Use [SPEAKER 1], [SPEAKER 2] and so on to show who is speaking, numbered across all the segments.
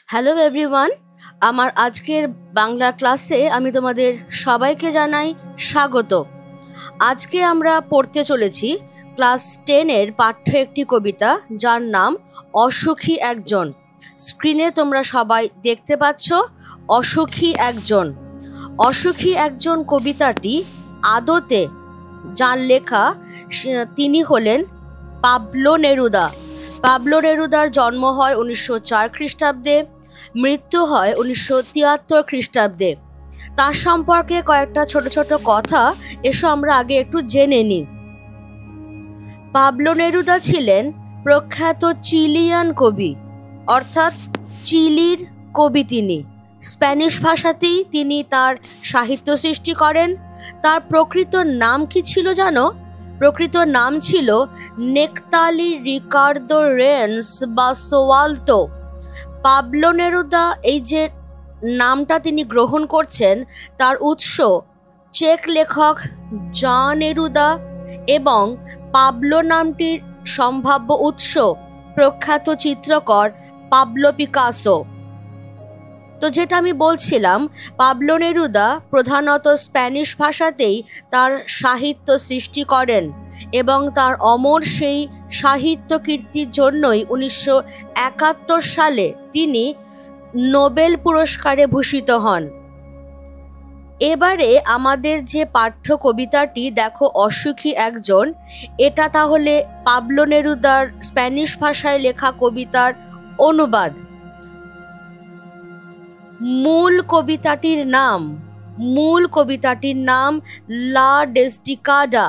[SPEAKER 1] Hello everyone, আমার আজকের বাংলা ক্লাসে আমি তোমাদের সবাইকে জানাই স্বাগত। আজকে আমরা পড়তে চলেছি ক্লাস 10-এর পাঠ্য একটি কবিতা, যার নাম অসুখী একজন। স্ক্রিনে তোমরা সবাই দেখতে পাচ্ছ অসুখী একজন। অসুখী একজন কবিতাটি আদতে যার লেখা তিনি হলেন পাবলো নেরুদা। পাবলো নেরুদার জন্ম হয় 1904 খ্রিস্টাব্দে, মৃত্যু হয় 1973 খ্রিস্টাব্দে। তার সম্পর্কে কয়েকটা ছোট ছোট কথা এসো আমরা আগে একটু জেনে নিই। পাবলো নেরুদা ছিলেন প্রখ্যাত চিলিয়ান কবি, অর্থাৎ চিলির কবি। তিনি স্প্যানিশ ভাষাতেই তিনি তার সাহিত্য সৃষ্টি করেন। তার প্রকৃত নাম কি ছিল জানো? প্রকৃত নাম ছিল Neftali Ricardo Reigns Basoalto. Pablo Neruda এই যে নামটা তিনি গ্রহণ করছেন, তার উৎস চেক লেখক জন নেরুদা, এবং পাবলো নামটির সম্ভাব্য উৎস প্রখ্যাত চিত্রকর পাবলো পিকাসো। তো যেটা আমি বলছিলাম, পাবলো নেরুদা প্রধানত স্প্যানিশ ভাষাতেই তার সাহিত্য সৃষ্টি করেন এবং তার অমর সেই সাহিত্য কীর্তির জন্যই 1971 সালে তিনি নোবেল পুরস্কারে ভূষিত হন। এবারে আমাদের যে পাঠ্য কবিতাটি দেখো, অসুখী একজন, এটা তাহলে পাবলো নেরুদার স্প্যানিশ ভাষায় লেখা কবিতার অনুবাদ। মূল কবিতাটির নাম লা ডেসডিকাডা,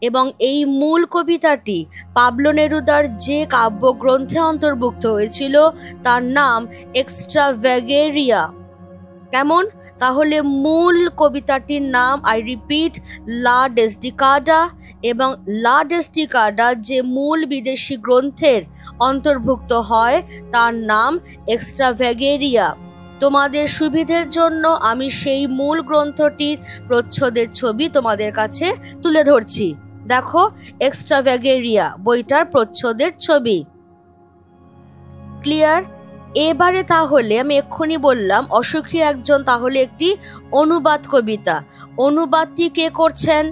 [SPEAKER 1] এবং এই মূল কবিতাটি পাবলো নেরুদার যে কাব্যগ্রন্থে অন্তর্ভুক্ত হয়েছিল তার নাম এক্সট্রাভ্যাগেরিয়া। কেমন? তাহলে মূল কবিতাটির নাম, আই রিপিট, লা ডেসডিকাডা, এবং লা ডেসডিকাডা যে মূল বিদেশি গ্রন্থের অন্তর্ভুক্ত হয় তার নাম এক্সট্রাভ্যাগেরিয়া। তোমাদের সুবিধের জন্য আমি সেই মূল গ্রন্থটির প্রচ্ছদের ছবি তোমাদের কাছে তুলে ধরছি। দেখো, এক্সট্রাভ্যাগেরিয়া বইটার প্রচ্ছদের ছবি। ক্লিয়ার? এবারে তাহলে আমি এক্ষুনি বললাম অসুখী একজন তাহলে একটি অনুবাদ কবিতা। অনুবাদটি কে করছেন?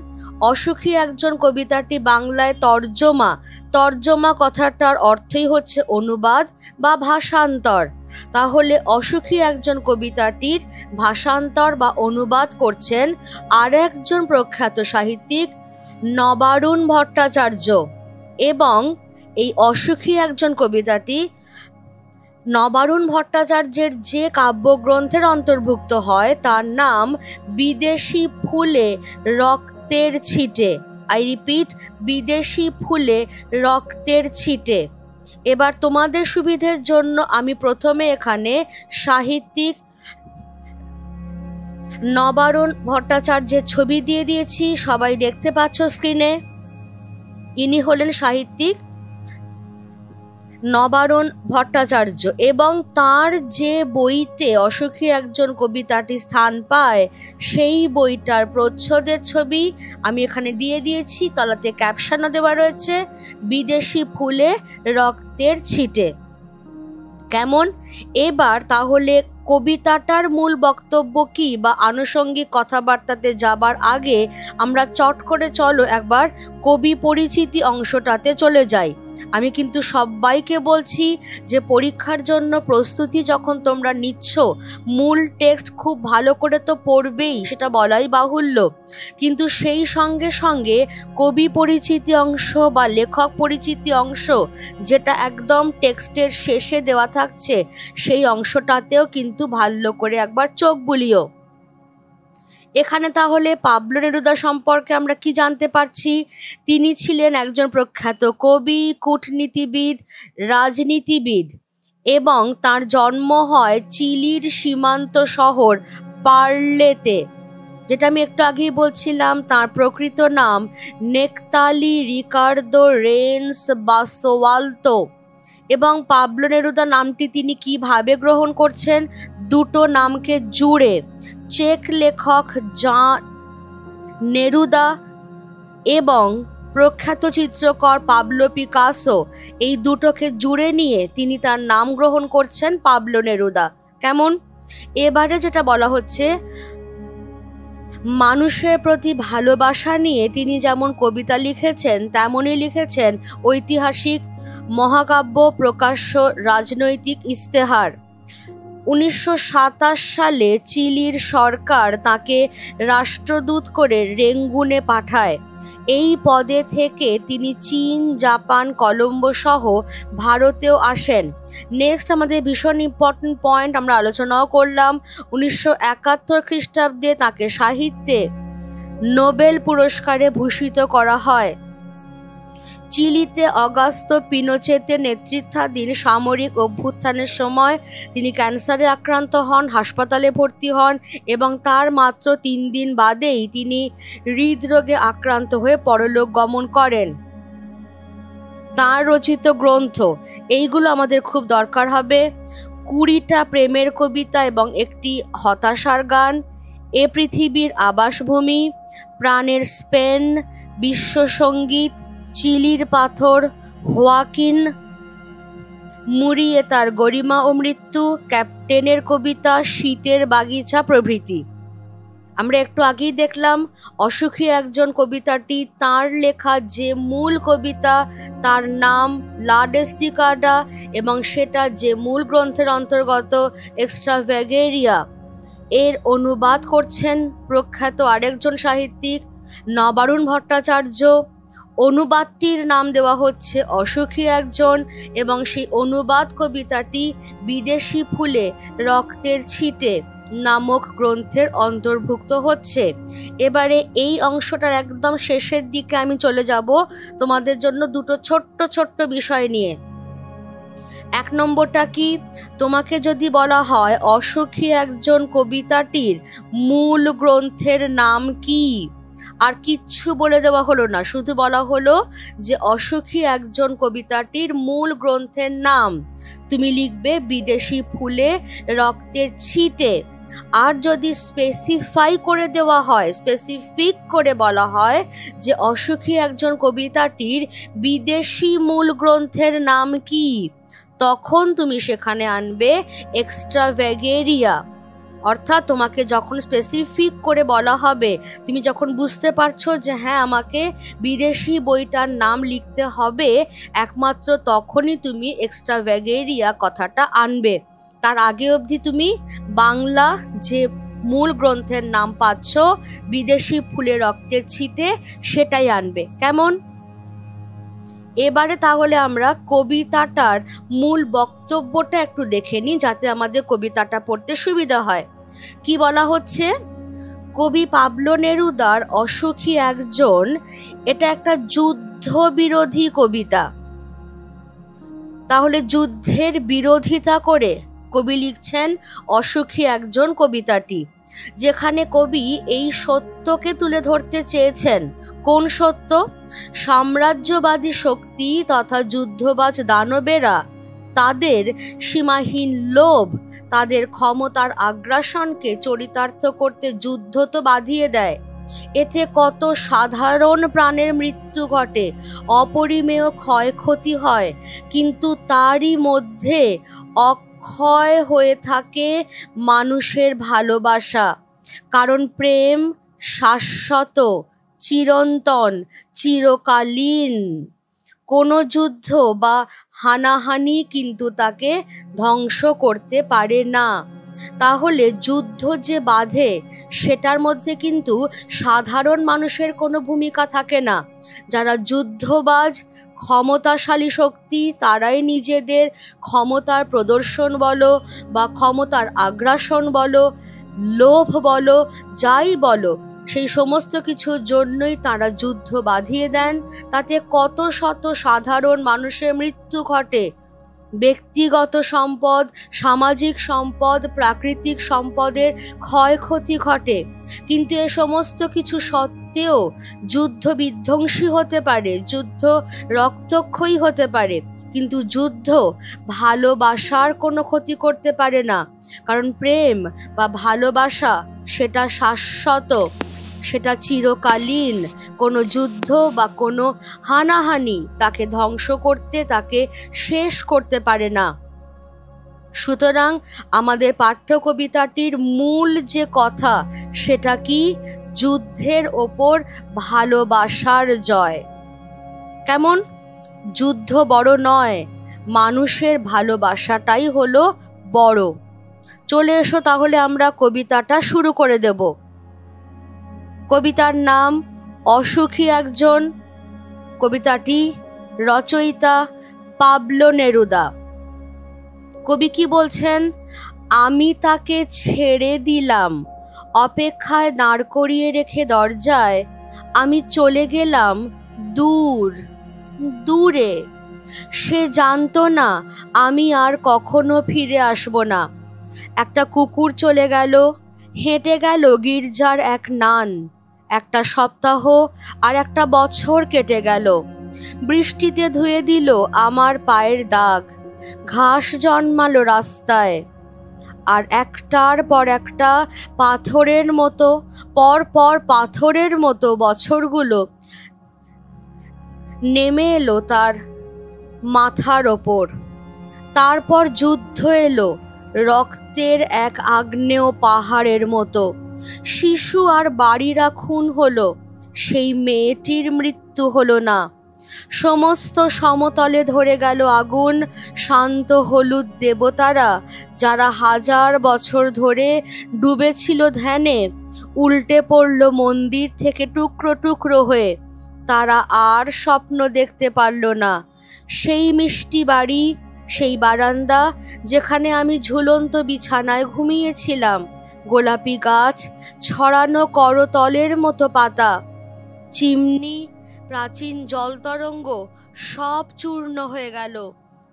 [SPEAKER 1] অসুখী একজন কবিতাটি বাংলায় তর্জমা কথাটার অর্থই হচ্ছে অনুবাদ বা ভাষান্তর। তাহলে অসুখী একজন কবিতাটির ভাষান্তর বা অনুবাদ করছেন আর একজন প্রখ্যাত সাহিত্যিক নবারুণ ভট্টাচার্য। এবং এই অসুখী একজন কবিতাটি নবারুণ ভট্টাচার্যের যে কাব্যগ্রন্থের অন্তর্ভুক্ত হয় তার নাম বিদেশি ফুলে রক্তের ছিটে। আই রিপিট, বিদেশি ফুলে রক্তের ছিটে। এবার তোমাদের সুবিধের জন্য আমি প্রথমে এখানে সাহিত্যিক নবারুণ ভট্টাচার্যের ছবি দিয়ে দিয়েছি, সবাই দেখতে পাচ্ছ স্ক্রিনে। ইনি হলেন সাহিত্যিক নবারুণ ভট্টাচার্য, এবং তার যে বইতে অসুখী একজন কবিতাটি স্থান পায় সেই বইটার প্রচ্ছদের ছবি আমি এখানে দিয়ে দিয়েছি। তলাতে ক্যাপশনও দেওয়া রয়েছে, বিদেশি ফুলে রক্তের ছিটে। কেমন? এবার তাহলে কবিতাটার মূল বক্তব্য কি বা আনুষঙ্গিক কথাবার্তাতে যাবার আগে আমরা চট করে চলো একবার কবি পরিচিতি অংশটাতে চলে যাই। আমি কিন্তু সবাইকে বলছি যে পরীক্ষার জন্য প্রস্তুতি যখন তোমরা নিচ্ছ, মূল টেক্সট খুব ভালো করে তো পড়বেই, সেটা বলাই বাহুল্য, কিন্তু সেই সঙ্গে সঙ্গে কবি পরিচিতি অংশ বা লেখক পরিচিতি অংশ যেটা একদম টেক্সটের শেষে দেওয়া থাকছে, সেই অংশটাতেও কিন্তু ভালো করে একবার চোখ বুলিও। এখানে তাহলে পাবলো নেরুদা সম্পর্কে আমরা কি জানতে পারছি? তিনি ছিলেন একজন প্রখ্যাত কবি, কূটনীতিবিদ, রাজনীতিবিদ, এবং তার জন্ম হয় চিলির সীমান্ত শহর পারলেতে। যেটা আমি একটু আগেই বলছিলাম, তার প্রকৃত নাম নেকতালি রিকার্দো রেন্স বাসোয়ালতো। এবং পাবলো নেরুদা নামটি তিনি কিভাবে গ্রহণ করছেন? দুটো নামকে জুড়ে চেক লেখক জন নেরুদা এবং প্রখ্যাত চিত্রকর পাবলো পিকাসো, এই দুটোকে জুড়ে নিয়ে তিনি তার নাম গ্রহণ করছেন পাবলো নেরুদা। কেমন? এবারে যেটা বলা হচ্ছে, মানুষের প্রতি ভালোবাসা নিয়ে তিনি যেমন কবিতা লিখেছেন তেমনই লিখেছেন ঐতিহাসিক মহাকাব্য, প্রকাশ্য রাজনৈতিক ইস্তেহার। 1927 সালে চিলির সরকার তাকে রাষ্ট্রদূত করে রেঙ্গুনে পাঠায়। এই পদে থেকে তিনি চীন, জাপান, কলম্বো সহ ভারতেও আসেন। নেক্সট আমাদের ভীষণ ইম্পর্টেন্ট পয়েন্ট আমরা আলোচনাও করলাম, 1971 খ্রিস্টাব্দে তাকে সাহিত্যে নোবেল পুরস্কারে ভূষিত করা হয়। চিলিতে অগাস্তো পিনোচেতের নেতৃত্বাধীন সামরিক অভ্যুত্থানের সময় তিনি ক্যান্সারে আক্রান্ত হন, হাসপাতালে ভর্তি হন এবং তার মাত্র 3 দিন বাদেই তিনি হৃদরোগে আক্রান্ত হয়ে পরলোক গমন করেন। তার রচিত গ্রন্থ এইগুলো আমাদের খুব দরকার হবে: 20টা প্রেমের কবিতা এবং একটি হতাশার গান, এ পৃথিবীর আবাসভূমি, প্রাণের স্পেন, বিশ্বসঙ্গীত, চিলির পাথর, হোয়াকিন মুরিয়েতার গরিমা ও মৃত্যু, ক্যাপ্টেনের কবিতা, শীতের বাগিচা প্রভৃতি। আমরা একটু আগেই দেখলাম অসুখী একজন কবিতাটি তার লেখা যে মূল কবিতা তার নাম লা ডেস্টিকাডা এবং সেটা যে মূল গ্রন্থের অন্তর্গত এক্সট্রাভ্যাগেরিয়া, এর অনুবাদ করছেন প্রখ্যাত আরেকজন সাহিত্যিক নবারুণ ভট্টাচার্য। অনুবাদটির নাম দেওয়া হচ্ছে অসুখী একজন এবং সেই অনুবাদ কবিতাটি বিদেশি ফুলে রক্তের ছিটে নামক গ্রন্থের অন্তর্ভুক্ত হচ্ছে। এবারে এই অংশটার একদম শেষের দিকে আমি চলে যাব তোমাদের জন্য দুটো ছোট্ট ছোট্ট বিষয় নিয়ে। 1 নম্বরটা কি, তোমাকে যদি বলা হয় অসুখী একজন কবিতাটির মূল গ্রন্থের নাম কি, আর কিচ্ছু বলে দেওয়া হলো না, শুধু বলা হলো যে অসুখী একজন কবিতাটির মূল গ্রন্থের নাম, তুমি লিখবে বিদেশি ফুলে রক্তের ছিটে। আর যদি স্পেসিফাই করে দেওয়া হয়, স্পেসিফিক করে বলা হয় যে অসুখী একজন কবিতাটির বিদেশি মূল গ্রন্থের নাম কি, তখন তুমি সেখানে আনবে এক্সট্রাভ্যাগেরিয়া। অর্থাৎ তোমাকে যখন স্পেসিফিক করে বলা হবে, তুমি যখন বুঝতে পারছো যে হ্যাঁ আমাকে বিদেশি বইটার নাম লিখতে হবে, একমাত্র তখনই তুমি এক্সট্রাভ্যাগেরিয়া কথাটা আনবে। তার আগে অবধি তুমি বাংলা যে মূল গ্রন্থের নাম পাচ্ছ বিদেশি ফুলে রক্তের ছিটে সেটাই আনবে। কেমন? এবারে তাহলে আমরা কবিতাটার মূল বক্তব্যটা একটু দেখে নিই যাতে আমাদের কবিতাটা পড়তে সুবিধা হয়। কি বলা হচ্ছে, কবি পাবলো নেরুদার অসুখী একজন, এটা একটা যুদ্ধ বিরোধী কবিতা। তাহলে যুদ্ধের বিরোধিতা করে কবি লিখছেন অসুখী একজন কবিতাটি, যেখানে কবি এই সত্যকে তুলে ধরতে চেয়েছেন। কোন সত্য? সাম্রাজ্যবাদী শক্তি তথা যুদ্ধবাজ দানবেরা তাদের সীমাহীন লোভ, তাদের ক্ষমতার আগ্রাসনকে চরিতার্থ করতে যুদ্ধ তো বাঁধিয়ে দেয়। এতে কত সাধারণ প্রাণের মৃত্যু ঘটে, অপরিমেয় ক্ষয়ক্ষতি হয়, কিন্তু তারই মধ্যে অক্ষয় হয়ে থাকে মানুষের ভালোবাসা। কারণ প্রেম শাশ্বত, চিরন্তন, চিরকালীন। কোনো যুদ্ধ বা হানাহানি কিন্তু তাকে ধ্বংস করতে পারে না। তাহলে যুদ্ধ যে বাধে সেটার মধ্যে কিন্তু সাধারণ মানুষের কোনো ভূমিকা থাকে না। যারা যুদ্ধবাজ ক্ষমতাশালী শক্তি তারাই নিজেদের ক্ষমতার প্রদর্শন বলো বা ক্ষমতার আগ্রাসন বলো, লোভ বলো, যাই বলো, সেই সমস্ত কিছুর জন্যই তারা যুদ্ধ বাঁধিয়ে দেন। তাতে কত শত সাধারণ মানুষের মৃত্যু ঘটে, ব্যক্তিগত সম্পদ, সামাজিক সম্পদ, প্রাকৃতিক সম্পদের ক্ষয়ক্ষতি ঘটে। কিন্তু এ সমস্ত কিছু সত্ত্বেও যুদ্ধ বিধ্বংসী হতে পারে, যুদ্ধ রক্তক্ষয়ী হতে পারে, কিন্তু যুদ্ধ ভালোবাসার কোনো ক্ষতি করতে পারে না। কারণ প্রেম বা ভালোবাসা সেটা শাশ্বত, সেটা চিরকালীন। কোনো যুদ্ধ বা কোনো হানাহানি তাকে ধ্বংস করতে, তাকে শেষ করতে পারে না। সুতরাং আমাদের পাঠ্য কবিতাটির মূল যে কথা, সেটা কি? যুদ্ধের ওপর ভালোবাসার জয়। কেমন? যুদ্ধ বড় নয়, মানুষের ভালোবাসাটাই হলো বড়। চলে এসো তাহলে আমরা কবিতাটা শুরু করে দেব। কবিতার নাম অসুখী একজন। কবিতাটি রচয়িতা পাবলো নেরুদা। কবি কি বলছেন? আমি তাকে ছেড়ে দিলাম, অপেক্ষায় দাঁড় করিয়ে রেখে দরজায়। আমি চলে গেলাম দূর দূরে। সে জানতো না আমি আর কখনো ফিরে আসব না। একটা কুকুর চলে গেল, হেঁটে গেল গির্জার এক নান। একটা সপ্তাহ আর একটা বছর কেটে গেল। বৃষ্টিতে ধুয়ে দিল আমার পায়ের দাগ। ঘাস জন্মালো রাস্তায়, আর একটার পর একটা পাথরের মতো, পর পাথরের মতো বছরগুলো নেমে এলো তার মাথার ওপর। তারপর যুদ্ধ এলো, রক্তের এক আগ্নেয় পাহাড়ের মতো। শিশু আর বাড়িরা খুন হলো, সেই মেয়েটির মৃত্যু হলো না। সমস্ত সমতলে ধরে গেল আগুন। শান্ত হলুদ দেবতারা, যারা 1000 বছর ধরে ডুবেছিল ধ্যানে, উল্টে পড়ল মন্দির থেকে টুকরো টুকরো হয়ে। তারা আর স্বপ্ন দেখতে পারল না। সেই মিষ্টি বাড়ি, সেই বারান্দা যেখানে আমি ঝুলন্ত বিছানায় ঘুমিয়েছিলাম, গোলাপি গাছ, ছড়ানো করতলের মতো পাতা, চিমনি, প্রাচীন জলতরঙ্গ, সব চূর্ণ হয়ে গেল,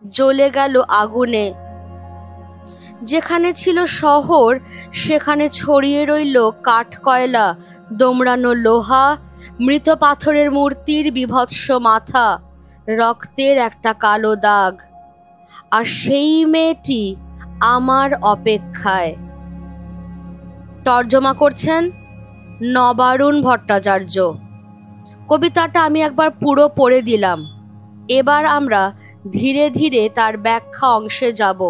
[SPEAKER 1] জ্বলে গেল আগুনে। যেখানে ছিল শহর, সেখানে ছড়িয়ে রইল কাঠ কয়লা, দোমড়ানো লোহা, মৃত পাথরের মূর্তির বিভৎস মাথা, রক্তের একটা কালো দাগ। আর সেই মেয়েটি আমার অপেক্ষায়। তর্জমা করছেন নবারুণ ভট্টাচার্য। কবিতাটা আমি একবার পুরো পড়ে দিলাম। এবার আমরা ধীরে ধীরে তার ব্যাখ্যা অংশে যাব।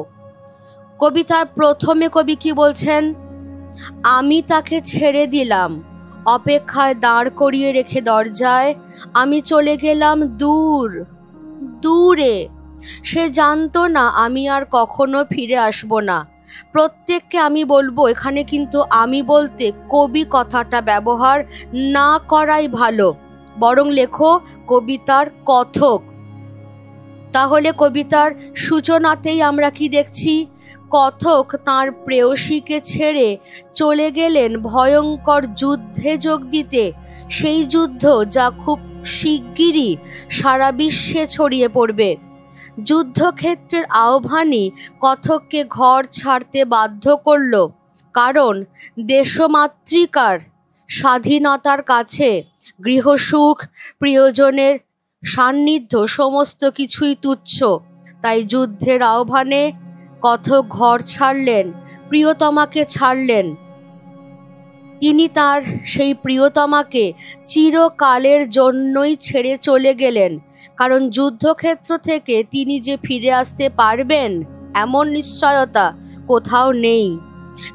[SPEAKER 1] কবিতার প্রথমে কবি কি বলছেন? আমি তাকে ছেড়ে দিলাম, অপেক্ষায় দাঁড় করিয়ে রেখে দরজায়। আমি চলে গেলাম দূর দূরে। সে জানতো না আমি আর কখনো ফিরে আসব না। প্রত্যেককে আমি বলবো, এখানে কিন্তু আমি বলতে কবি কথাটা ব্যবহার না করাই ভালো। বরং লেখো কবিতার কথক। তাহলে কবিতার সূচনাতেই আমরা কি দেখছি? কথক তাঁর প্রেয়সীকে ছেড়ে চলে গেলেন ভয়ঙ্কর যুদ্ধে যোগ দিতে। সেই যুদ্ধ যা খুব শিগগিরই সারা বিশ্বে ছড়িয়ে পড়বে। যুদ্ধক্ষেত্রের আহ্বানই কথককে ঘর ছাড়তে বাধ্য করল। কারণ দেশমাতৃকার স্বাধীনতার কাছে গৃহসুখ, প্রিয়জনের সান্নিধ্য সমস্ত কিছুই তুচ্ছ। তাই যুদ্ধের আহ্বানে কথক ঘর ছাড়লেন, প্রিয়তমাকে ছাড়লেন। তিনি তার সেই প্রিয়তমাকে চিরকালের জন্যই ছেড়ে চলে গেলেন। কারণ যুদ্ধক্ষেত্র থেকে তিনি যে ফিরে আসতে পারবেন এমন নিশ্চয়তা কোথাও নেই।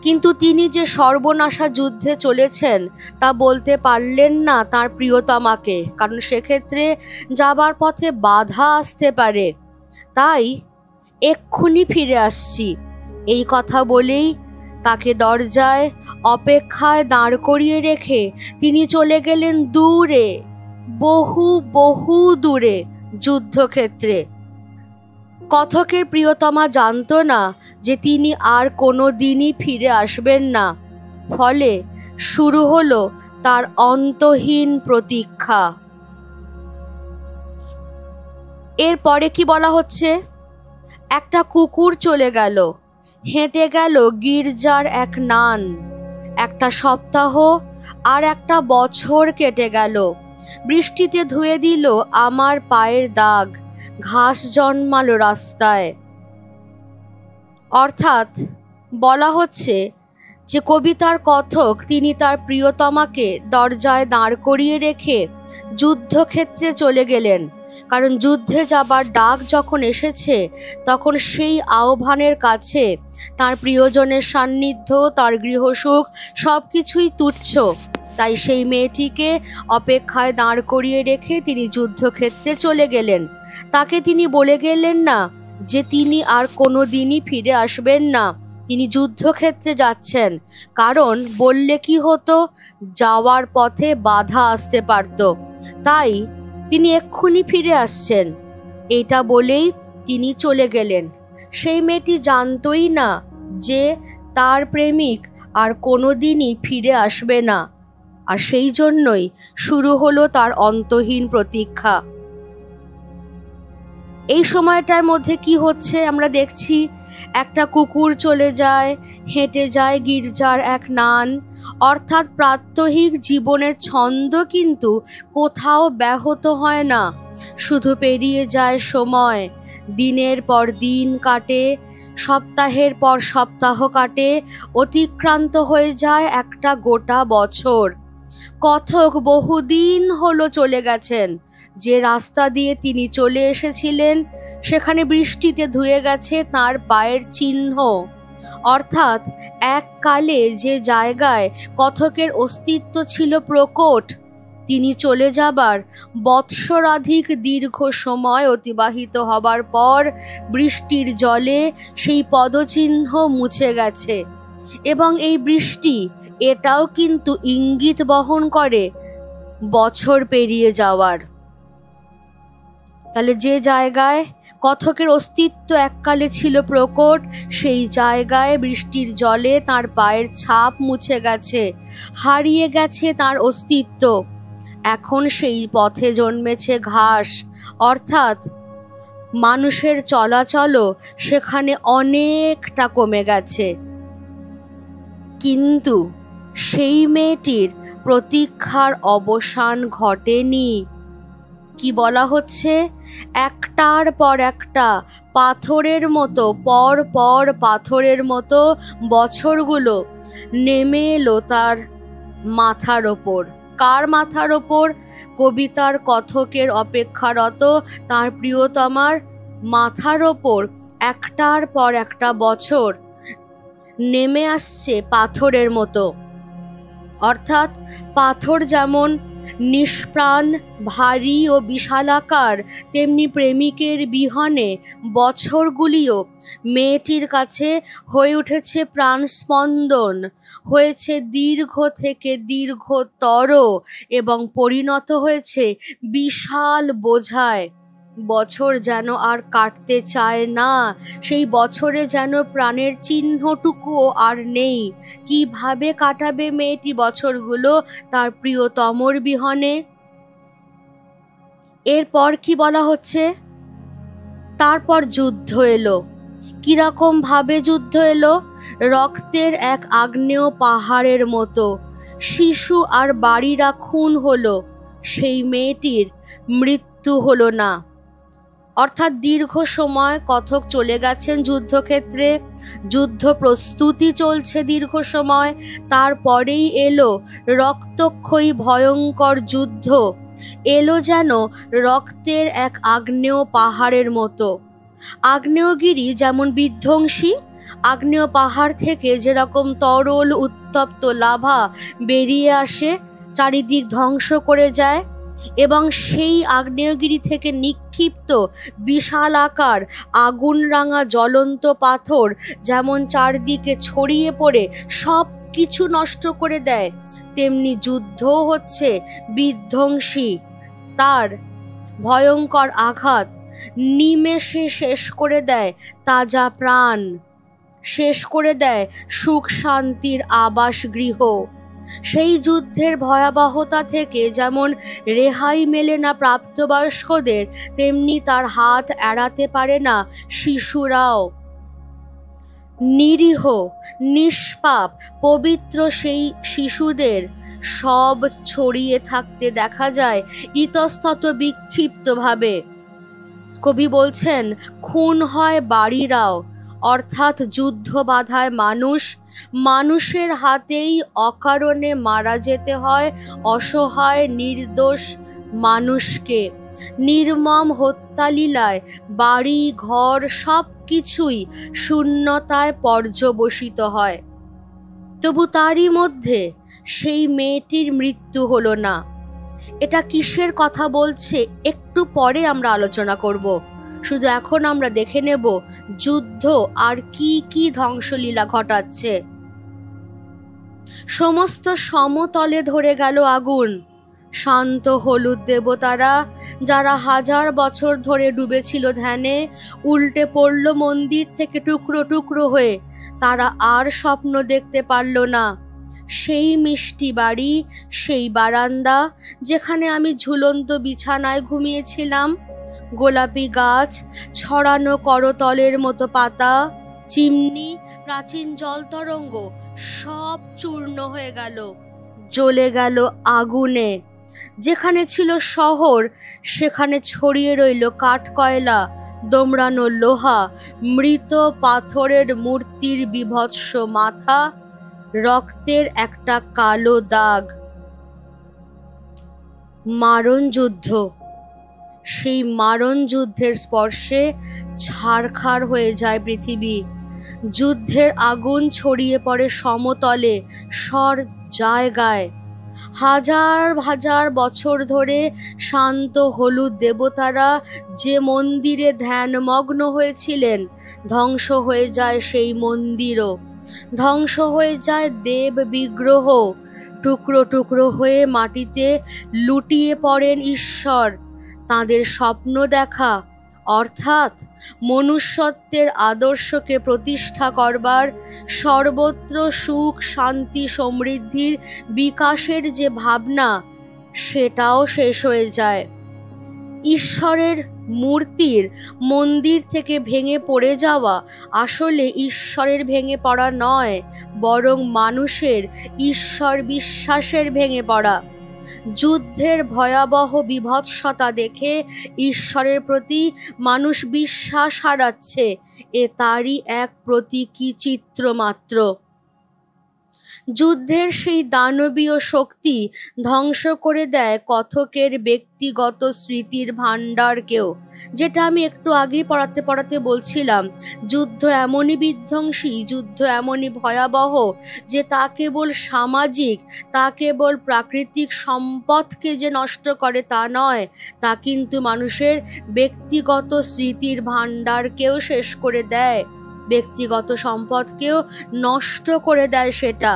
[SPEAKER 1] কিন্তু তিনি যে সর্বনাশা যুদ্ধে চলেছেন তা বলতে পারলেন না তার প্রিয়তমাকে, কারণ সেক্ষেত্রে যাবার পথে বাধা আসতে পারে। তাই এক্ষুনি ফিরে আসছি এই কথা বলেই তাকে দরজায় অপেক্ষায় দাঁড় করিয়ে রেখে তিনি চলে গেলেন দূরে, বহু বহু দূরে, যুদ্ধক্ষেত্রে। কথকের প্রিয়তমা জানতো না যে তিনি আর কোনো দিনই ফিরে আসবেন না। ফলে শুরু হলো তার অন্তহীন প্রতীক্ষা। এরপরে কি বলা হচ্ছে? একটা কুকুর চলে গেল, হেঁটে গেল গির্জার এক নান। একটা সপ্তাহ আর একটা বছর কেটে গেল। বৃষ্টিতে ধুয়ে দিল আমার পায়ের দাগ। ঘাস জন্মালো রাস্তায়। অর্থাৎ বলা হচ্ছে যে কবিতার কথক তিনি তার প্রিয়তমাকে দরজায় দাঁড় করিয়ে রেখে যুদ্ধক্ষেত্রে চলে গেলেন। কারণ যুদ্ধে যাবার ডাক যখন এসেছে তখন সেই আহ্বানের কাছে তার প্রিয়জনের সান্নিধ্য, তার গৃহসুখ সব কিছুই তুচ্ছ। তাই সেই মেয়েটিকে অপেক্ষায় দাঁড় করিয়ে রেখে তিনি যুদ্ধক্ষেত্রে চলে গেলেন। তাকে তিনি বলে গেলেন না যে তিনি আর কোনো দিনই ফিরে আসবেন না, তিনি যুদ্ধক্ষেত্রে যাচ্ছেন। কারণ বললে কি হতো, যাওয়ার পথে বাধা আসতে পারত। তাই তিনি এক্ষুনি ফিরে আসছেন এটা বলেই তিনি চলে গেলেন। সেই মেয়েটি জানতই না যে তার প্রেমিক আর কোনো দিনই ফিরে আসবে না, আর সেই জন্যই শুরু হলো তার অন্তহীন প্রতীক্ষা। এই সময়টার মধ্যে কি হচ্ছে আমরা দেখছি, একটা কুকুর চলে যায়, হেঁটে যায় গির্জার এক নান। অর্থাৎ প্রাত্যহিক জীবনের ছন্দ কিন্তু কোথাও ব্যাহত হয় না, শুধু পেরিয়ে যায় সময়। দিনের পর দিন কাটে, সপ্তাহের পর সপ্তাহ কাটে, অতিক্রান্ত হয়ে যায় একটা গোটা বছর। কথক বহুদিন হলো চলে গেছেন। যে রাস্তা দিয়ে তিনি চলে এসেছিলেন সেখানে বৃষ্টিতে ধুয়ে গেছে তার পায়ের চিহ্ন। অর্থাৎ এককালে যে জায়গায় কথকের অস্তিত্ব ছিল প্রকট, তিনি চলে যাবার বৎসরাধিক দীর্ঘ সময় অতিবাহিত হবার পর বৃষ্টির জলে সেই পদচিহ্ন মুছে গেছে। এবং এই বৃষ্টি এটাও কিন্তু ইঙ্গিত বহন করে বছর পেরিয়ে যাওয়ার। তাহলে যে জায়গায় কথকের অস্তিত্ব এককালে ছিল প্রকট, সেই জায়গায় বৃষ্টির জলে তার পায়ের ছাপ মুছে গেছে, হারিয়ে গেছে তার অস্তিত্ব। এখন সেই পথে জন্মেছে ঘাস, অর্থাৎ মানুষের চলাচলও সেখানে অনেকটা কমে গেছে। কিন্তু সেই মেয়েটির প্রতীক্ষার অবসান ঘটেনি। কি বলা হচ্ছে, একটার পর একটা পাথরের মতো, পর পর পাথরের মতো বছরগুলো নেমে এলো তার মাথার ওপর। কার মাথার ওপর? কবিতার কথকের অপেক্ষারত তার প্রিয়তমার মাথার ওপর একটার পর একটা বছর নেমে আসছে পাথরের মতো। অর্থাৎ পাথর যেমন নিষ্প্রাণ, ভারী ও বিশালাকার, তেমনি প্রেমিকের বিহনে বছরগুলিও মেয়েটির কাছে হয়ে উঠেছে প্রাণস্পন্দন, হয়েছে দীর্ঘ থেকে দীর্ঘতর এবং পরিণত হয়েছে বিশাল বোঝায়। বছর যেন আর কাটতে চায় না, সেই বছরে যেন প্রাণের চিহ্নটুকুও আর নেই। কিভাবে কাটাবে মেয়েটি বছরগুলো তার প্রিয়তমর বিহনে? এরপর কি বলা হচ্ছে, তারপর যুদ্ধ এলো। কিরকম ভাবে যুদ্ধ এলো? রক্তের এক আগ্নেয় পাহাড়ের মতো। শিশু আর বাড়িরা খুন হলো, সেই মেয়েটির মৃত্যু হলো না। অর্থাৎ দীর্ঘ সময় কথক চলে গেছেন যুদ্ধক্ষেত্রে, যুদ্ধ প্রস্তুতি চলছে দীর্ঘ সময়, তারপরেই এলো রক্তক্ষয়ী ভয়ঙ্কর যুদ্ধ। এলো যেন রক্তের এক আগ্নেয় পাহাড়ের মতো। আগ্নেয়গিরি যেমন বিধ্বংসী, আগ্নেয় পাহাড় থেকে যেরকম তরল উত্তপ্ত লাভা বেরিয়ে আসে, চারিদিক ধ্বংস করে যায়, এবং সেই আগ্নেয়গিরি থেকে নিক্ষিপ্ত বিশাল আকার আগুন রাঙা জ্বলন্ত পাথর যেমন চারদিকে ছড়িয়ে পড়ে সব কিছু নষ্ট করে দেয়, তেমনি যুদ্ধও হচ্ছে বিধ্বংসী। তার ভয়ঙ্কর আঘাত নিমেষে শেষ করে দেয় তাজা প্রাণ, শেষ করে দেয় সুখ শান্তির আবাস গৃহ। সেই যুদ্ধের ভয়াবহতা থেকে যেমন রেহাই মেলে না প্রাপ্তবয়স্কদের, তেমনি তার হাত এড়াতে পারে না শিশুরাও। নিরীহ, নিষ্পাপ, পবিত্র সেই শিশুদের সব ছড়িয়ে থাকতে দেখা যায় ইতস্তত বিক্ষিপ্তভাবে। কবি বলছেন, খুন হয় বাড়িরাও, অর্থাৎ যুদ্ধ বাধায় মানুষের হাতেই অকারণে মারা যেতে হয় অসহায় নির্দোষ মানুষকে। নির্মম হত্যালীলায় বাড়ি ঘর সব কিছুই শূন্যতায় পর্যবসিত হয়। তবু তারই মধ্যে সেই মেয়েটির মৃত্যু হলো না। এটা কিসের কথা বলছে একটু পরে আমরা আলোচনা করব। শুধু এখন আমরা দেখে নেব যুদ্ধ আর কি কি ধ্বংসলীলা ঘটাচ্ছে। সমস্ত সমতলে ধরে গেল আগুন। শান্ত হলুদ দেবতারা, যারা হাজার বছর ধরে ডুবেছিল ধ্যানে, উল্টে পড়ল মন্দির থেকে টুকরো টুকরো হয়ে। তারা আর স্বপ্ন দেখতে পারল না। সেই মিষ্টি বাড়ি, সেই বারান্দা যেখানে আমি ঝুলন্ত বিছানায় ঘুমিয়েছিলাম, গোলাপি গাছ, ছড়ানো করতলের মতো পাতা, চিমনি, প্রাচীন জল তরঙ্গ সব চূর্ণ হয়ে গেল, জ্বলে গেল আগুনে। যেখানে ছিল শহর সেখানে ছড়িয়ে রইল কাঠ কয়লা, দোমড়ানো লোহা, মৃত পাথরের মূর্তির বিভৎস মাথা, রক্তের একটা কালো দাগ। মারণ যুদ্ধ। সেই মারণ যুদ্ধের স্পর্শে ছারখার হয়ে যায় পৃথিবী। যুদ্ধের আগুন ছড়িয়ে পড়ে সমতলে, সর জায়গায়। হাজার হাজার বছর ধরে শান্ত হলুদ দেবতারা যে মন্দিরে ধ্যানমগ্ন হয়েছিলেন, ধ্বংস হয়ে যায় সেই মন্দিরও, ধ্বংস হয়ে যায় দেব বিগ্রহ। টুকরো টুকরো হয়ে মাটিতে লুটিয়ে পড়েন ঈশ্বর। তাঁদের স্বপ্ন দেখা, অর্থাৎ মনুষ্যত্বের আদর্শকে প্রতিষ্ঠা করবার, সর্বত্র সুখ শান্তি সমৃদ্ধির বিকাশের যে ভাবনা, সেটাও শেষ হয়ে যায়। ঈশ্বরের মূর্তির মন্দির থেকে ভেঙে পড়ে যাওয়া আসলে ঈশ্বরের ভেঙে পড়া নয়, বরং মানুষের ঈশ্বর বিশ্বাসের ভেঙে পড়া। যুদ্ধের ভয়াবহ বিভৎসতা দেখে ঈশ্বরের প্রতি মানুষ বিশ্বাস হারাচ্ছে, এ তারই এক প্রতীকী চিত্র মাত্র। যুদ্ধের সেই দানবীয় শক্তি ধ্বংস করে দেয় কথকের ব্যক্তিগত স্মৃতির ভাণ্ডারকেও। যেটা আমি একটু আগেই পড়াতে বলছিলাম, যুদ্ধ এমনই বিধ্বংসী, যুদ্ধ এমনই ভয়াবহ যে তা কেবল সামাজিক, তা কেবল প্রাকৃতিক সম্পদকে যে নষ্ট করে তা নয়, তা কিন্তু মানুষের ব্যক্তিগত স্মৃতির ভাণ্ডারকেও শেষ করে দেয়, ব্যক্তিগত সম্পদকেও নষ্ট করে দেয় সেটা।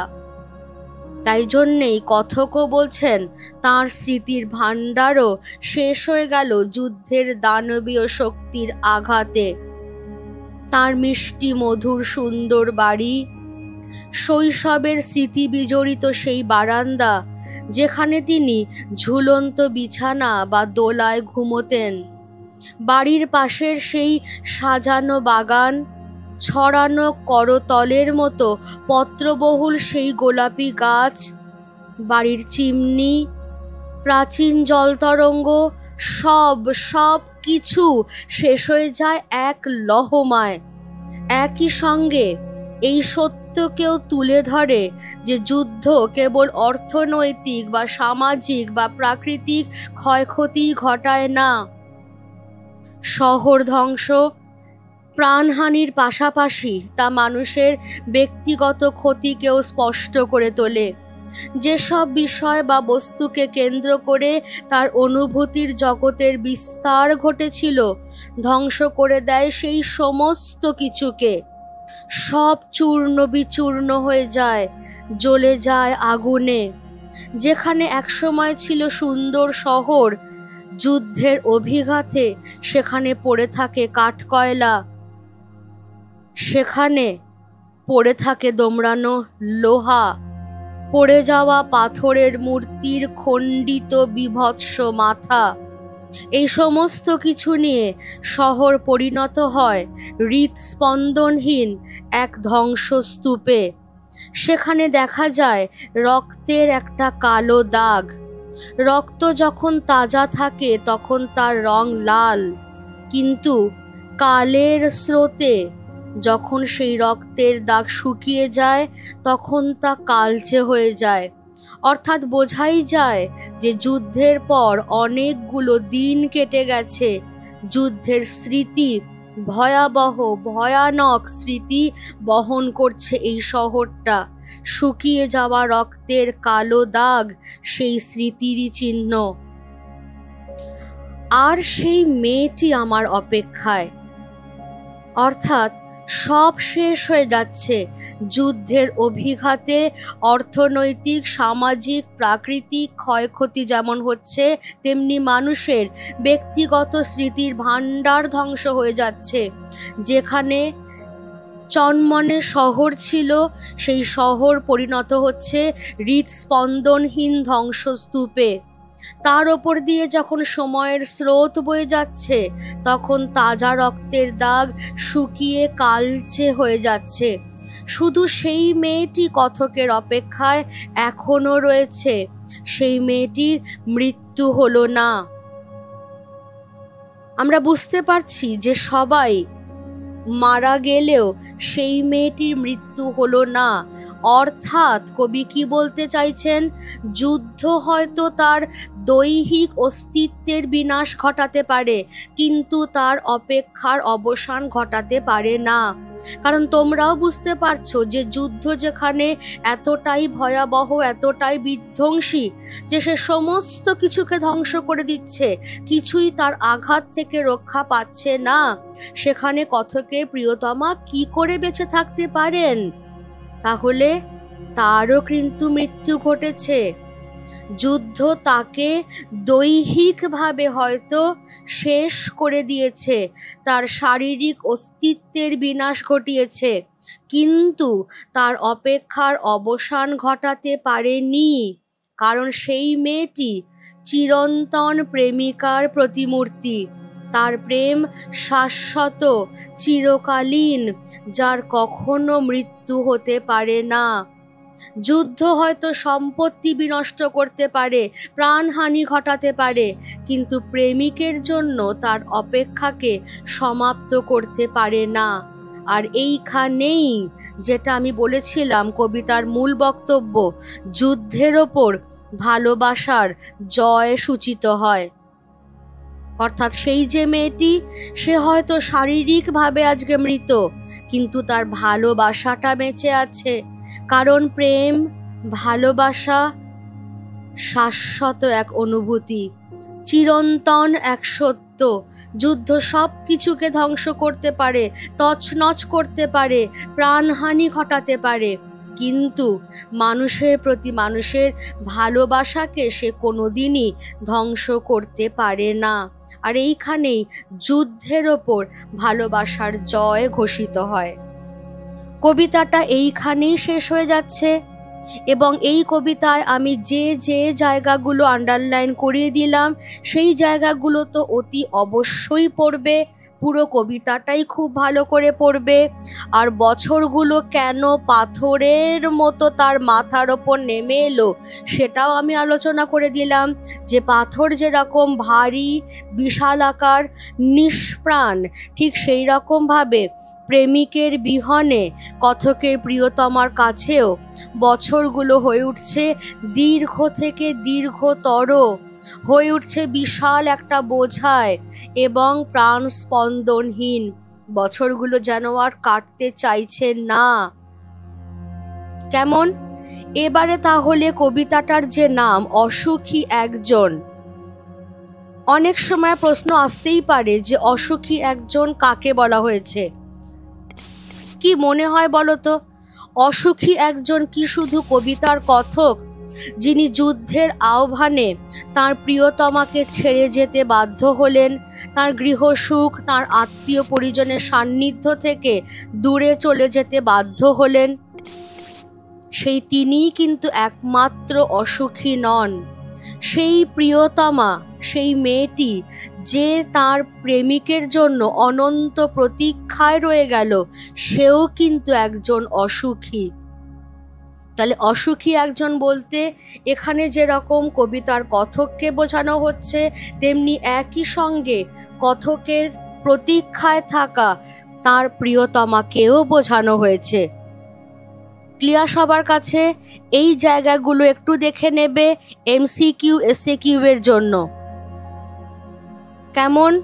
[SPEAKER 1] তাই জন্যেই কথকও বলছেন তাঁর স্মৃতির ভাণ্ডারও শেষ হয়ে গেল যুদ্ধের দানবীয় শক্তির আঘাতে। তাঁর মিষ্টি মধুর সুন্দর বাড়ি, শৈশবের স্মৃতি বিজড়িত সেই বারান্দা যেখানে তিনি ঝুলন্ত বিছানা বা দোলায় ঘুমোতেন, বাড়ির পাশের সেই সাজানো বাগান, ছড়ানো করতলের মতো পত্রবহুল সেই গোলাপি গাছ, বাড়ির চিমনি, প্রাচীন জলতরঙ্গ, সব কিছু শেষ হয়ে যায় এক লহমায়। একই সঙ্গে এই সত্যকেও তুলে ধরে যে যুদ্ধ কেবল অর্থনৈতিক বা সামাজিক বা প্রাকৃতিক ক্ষয়ক্ষতি ঘটায় না। শহর ধ্বংস, প্রাণহানির পাশাপাশি তা মানুষের ব্যক্তিগত ক্ষতিকেও স্পষ্ট করে তোলে। যেসব বিষয় বা বস্তুকে কেন্দ্র করে তার অনুভূতির জগতের বিস্তার ঘটেছিল, ধ্বংস করে দেয় সেই সমস্ত কিছুকে। সব চূর্ণ বিচূর্ণ হয়ে যায়, জ্বলে যায় আগুনে। যেখানে একসময় ছিল সুন্দর শহর, যুদ্ধের অভিঘাতে সেখানে পড়ে থাকে কাঠকয়লা, সেখানে পড়ে থাকে দোমড়ানো লোহা, পড়ে যাওয়া পাথরের মূর্তির খণ্ডিত বিভৎস মাথা। এই সমস্ত কিছু নিয়ে শহর পরিণত হয় হৃৎস্পন্দনহীন এক ধ্বংসস্তূপে। সেখানে দেখা যায় রক্তের একটা কালো দাগ। রক্ত যখন তাজা থাকে তখন তার রং লাল, কিন্তু কালের স্রোতে যখন সেই রক্তের দাগ শুকিয়ে যায় তখন তা কালচে হয়ে যায়। অর্থাৎ বোঝাই যায় যে যুদ্ধের পর অনেকগুলো দিন কেটে গেছে। যুদ্ধের স্মৃতি, ভয়াবহ ভয়ানক স্মৃতি বহন করছে এই শহরটা। শুকিয়ে যাওয়া রক্তের কালো দাগ সেই স্মৃতিরই চিহ্ন। আর সেই মেয়েটি আমার অপেক্ষায়। অর্থাৎ সব শেষ হয়ে যাচ্ছে। যুদ্ধের অভিঘাতে অর্থনৈতিক, সামাজিক, প্রাকৃতিক ক্ষয়ক্ষতি যেমন হচ্ছে, তেমনি মানুষের ব্যক্তিগত স্মৃতির ভাণ্ডার ধ্বংস হয়ে যাচ্ছে। যেখানে চনমনে শহর ছিল, সেই শহর পরিণত হচ্ছে হৃদস্পন্দনহীন ধ্বংসস্তূপে। তার ওপর দিয়ে যখন সময়ের স্রোত বয়ে যাচ্ছে, তখন তাজা রক্তের দাগ শুকিয়ে কালচে হয়ে যাচ্ছে। শুধু সেই মেয়েটি কথকের অপেক্ষায় এখনো রয়েছে। সেই মেয়েটির মৃত্যু হলো না। আমরা বুঝতে পারছি যে সবাই মারা গেলেও সেই মেয়েটির মৃত্যু হলো না। অর্থাৎ কবি কি বলতে চাইছেন? যুদ্ধ হয়তো তার দৈহিক অস্তিত্বের বিনাশ ঘটাতে পারে, কিন্তু তার অপেক্ষার অবসান ঘটাতে পারে না। কারণ তোমরাও বুঝতে পারছো যে যুদ্ধ যেখানে এতটাই ভয়াবহ, এতটাই বিধ্বংসী যে সে সমস্ত কিছুকে ধ্বংস করে দিচ্ছে, কিছুই তার আঘাত থেকে রক্ষা পাচ্ছে না, সেখানে কথকের প্রিয়তমা কি করে বেঁচে থাকতে পারেন? তাহলে তারও কিন্তু মৃত্যু ঘটেছে। যুদ্ধ তাকে দৈহিকভাবে হয়তো শেষ করে দিয়েছে, তার শারীরিক অস্তিত্বের বিনাশ ঘটিয়েছে, কিন্তু তার অপেক্ষার অবসান ঘটাতে পারেনি। কারণ সেই মেয়েটি চিরন্তন প্রেমিকার প্রতিমূর্তি। তার প্রেম শাশ্বত, চিরকালীন, যার কখনো মৃত্যু হতে পারে না। যুদ্ধ হয়তো সম্পত্তি বিনষ্ট করতে পারে, প্রাণহানি ঘটাতে পারে, কিন্তু প্রেমিকের জন্য তার অপেক্ষাকে সমাপ্ত করতে পারে না। আর এইখানেই যেটা আমি বলেছিলাম, কবিতার মূল বক্তব্য, যুদ্ধের ওপর ভালোবাসার জয় সূচিত হয়। অর্থাৎ সেই যে মেয়েটি, সে হয়তো শারীরিকভাবে আজকে মৃত, কিন্তু তার ভালোবাসাটা বেঁচে আছে। কারণ প্রেম, ভালোবাসা শাশ্বত এক অনুভূতি, চিরন্তন এক সত্য। যুদ্ধ সব কিছুকে ধ্বংস করতে পারে, তছনছ করতে পারে, প্রাণহানি ঘটাতে পারে, কিন্তু মানুষের প্রতি মানুষের ভালোবাসাকে সে কোনোদিনই ধ্বংস করতে পারে না। আর এইখানেই যুদ্ধের ওপর ভালোবাসার জয় ঘোষিত হয়। কবিতাটা এইখানেই শেষ হয়ে যাচ্ছে এবং এই কবিতায় আমি যে যে জায়গাগুলো আন্ডারলাইন করিয়ে দিলাম, সেই জায়গাগুলো তো অতি অবশ্যই পড়বে। পুরো কবিতাটাই খুব ভালো করে পড়বে। আর বছরগুলো কেন পাথরের মতো তার মাথার ওপর নেমে এলো সেটাও আমি আলোচনা করে দিলাম। যে পাথর যেরকম ভারী, বিশালাকার, নিষ্প্রাণ, ঠিক সেই রকমভাবে প্রেমিকের বিহনে কথকের প্রিয়তমার কাছেও বছরগুলো হয়ে উঠছে দীর্ঘ থেকে দীর্ঘতর, হয়ে উঠছে বিশাল একটা বোঝায় এবং প্রাণ স্পন্দনহীন। বছরগুলো যেন আর কাটতে চাইছে না। কেমন? এবারে তাহলে কবিতাটার যে নাম অসুখী একজন, অনেক সময় প্রশ্ন আসতেই পারে যে অসুখী একজন কাকে বলা হয়েছে। কি মনে হয় বলো তো? অসুখী একজন কি শুধু কবিতার কথক, যিনি যুদ্ধের আহ্বানে তার প্রিয়তমাকে ছেড়ে যেতে বাধ্য হলেন, তার গৃহসুখ, তার আত্মীয় পরিজনের সান্নিধ্য থেকে দূরে চলে যেতে বাধ্য হলেন? সেই তিনিই কিন্তু একমাত্র অসুখী নন। সেই প্রিয়তমা, সেই মেয়েটি যে তার প্রেমিকের জন্য অনন্ত প্রতীক্ষায় রয়ে গেল, সেও কিন্তু একজন অসুখী। তাহলে অসুখী একজন বলতে এখানে যেরকম কবিতার কথককে বোঝানো হচ্ছে, তেমনি একই সঙ্গে কথকের প্রতীক্ষায় থাকা তার প্রিয়তমাকেও বোঝানো হয়েছে। ক্লিয়ার সবার কাছে? এই জায়গাগুলো একটু দেখে নেবে এমসিকিউ এসএকিউ এর জন্য। কেমন?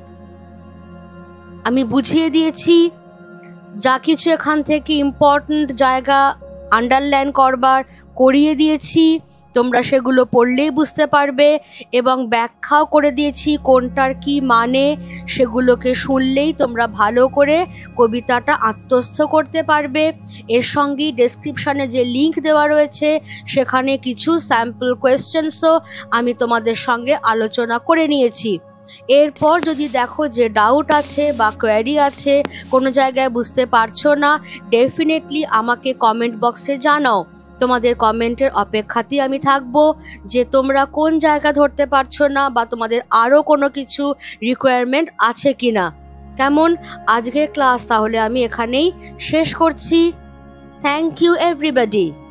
[SPEAKER 1] আমি বুঝিয়ে দিয়েছি। যা কিছু এখান থেকে ইম্পর্ট্যান্ট জায়গা আন্ডারলাইন করবার করিয়ে দিয়েছি, তোমরা সেগুলো পড়লেই বুঝতে পারবে, এবং ব্যাখ্যাও করে দিয়েছি কোনটার কি মানে। সেগুলোকে শুনলেই তোমরা ভালো করে কবিতাটা আত্মস্থ করতে পারবে। এর সঙ্গেই ডেসক্রিপশানে যে লিঙ্ক দেওয়া রয়েছে সেখানে কিছু স্যাম্পল কোয়েশ্চেন্সও আমি তোমাদের সঙ্গে আলোচনা করে নিয়েছি। এরপর যদি দেখো যে ডাউট আছে বা কোয়েরি আছে, কোনো জায়গায় বুঝতে পারছো না, ডেফিনেটলি আমাকে কমেন্ট বক্সে জানাও। তোমাদের কমেন্টের অপেক্ষাতেই আমি থাকবো যে তোমরা কোন জায়গা ধরতে পারছো না বা তোমাদের আরও কোনো কিছু রিকোয়ারমেন্ট আছে কিনা। কেমন? আজকের ক্লাস তাহলে আমি এখানেই শেষ করছি। Thank you everybody.